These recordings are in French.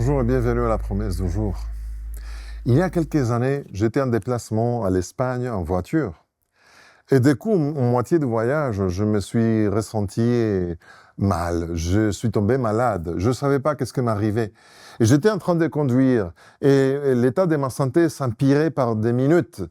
Bonjour et bienvenue à la promesse du jour. Il y a quelques années, j'étais en déplacement à l'Espagne en voiture. Et du coup, en moitié du voyage, je me suis ressenti mal. Je suis tombé malade. Je ne savais pas qu'est-ce qui m'arrivait. Et j'étais en train de conduire. Et l'état de ma santé s'empirait par des minutes.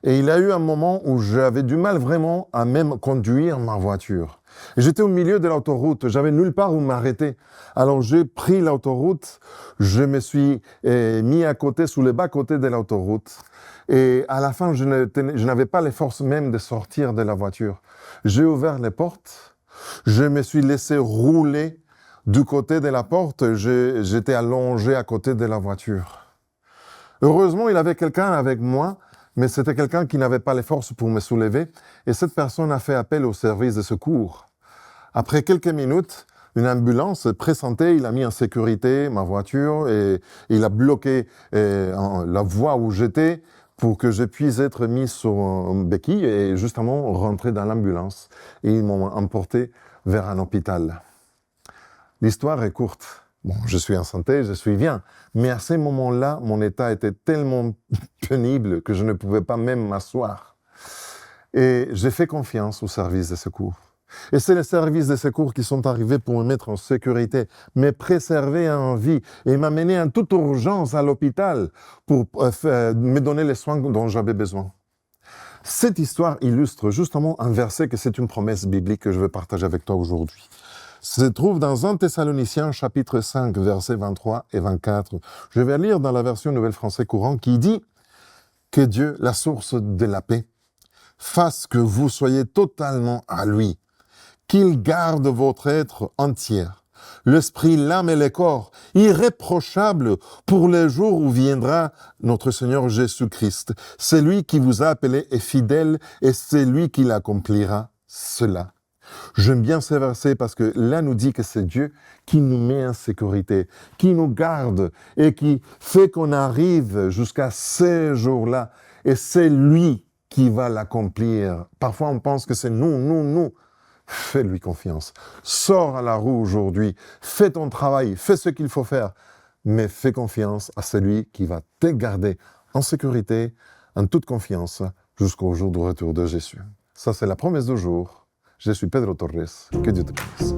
Et il y a eu un moment où j'avais du mal vraiment à même conduire ma voiture. Et j'étais au milieu de l'autoroute, j'avais nulle part où m'arrêter. Alors j'ai pris l'autoroute, je me suis mis à côté, sous le bas-côté de l'autoroute. Et à la fin, je n'avais pas les forces même de sortir de la voiture. J'ai ouvert les portes, je me suis laissé rouler du côté de la porte, j'étais allongé à côté de la voiture. Heureusement, il y avait quelqu'un avec moi, mais c'était quelqu'un qui n'avait pas les forces pour me soulever, et cette personne a fait appel au service de secours. Après quelques minutes, une ambulance se présentait, il a mis en sécurité ma voiture et il a bloqué la voie où j'étais pour que je puisse être mis sur une béquille et justement rentrer dans l'ambulance. Et ils m'ont emporté vers un hôpital. L'histoire est courte. Bon, je suis en santé, je suis bien. Mais à ce moment-là, mon état était tellement pénible que je ne pouvais pas même m'asseoir. Et j'ai fait confiance au service de secours. Et c'est les services de secours qui sont arrivés pour me mettre en sécurité, me préserver en vie et m'amener en toute urgence à l'hôpital pour me donner les soins dont j'avais besoin. Cette histoire illustre justement un verset que c'est une promesse biblique que je veux partager avec toi aujourd'hui. Se trouve dans 1 Thessaloniciens chapitre 5, versets 23 et 24. Je vais lire dans la version Nouvelle Français courant qui dit que Dieu, la source de la paix, fasse que vous soyez totalement à lui, qu'il garde votre être entier, l'esprit, l'âme et le corps, irréprochables pour les jours où viendra notre Seigneur Jésus-Christ. C'est lui qui vous a appelé est fidèle et c'est lui qui l'accomplira cela. J'aime bien ce verset parce que là nous dit que c'est Dieu qui nous met en sécurité, qui nous garde et qui fait qu'on arrive jusqu'à ces jours-là. Et c'est lui qui va l'accomplir. Parfois on pense que c'est nous. Fais-lui confiance. Sors à la roue aujourd'hui. Fais ton travail. Fais ce qu'il faut faire. Mais fais confiance à celui qui va te garder en sécurité, en toute confiance, jusqu'au jour du retour de Jésus. Ça, c'est la promesse du jour. Je suis Pedro Torres. Que Dieu te bénisse.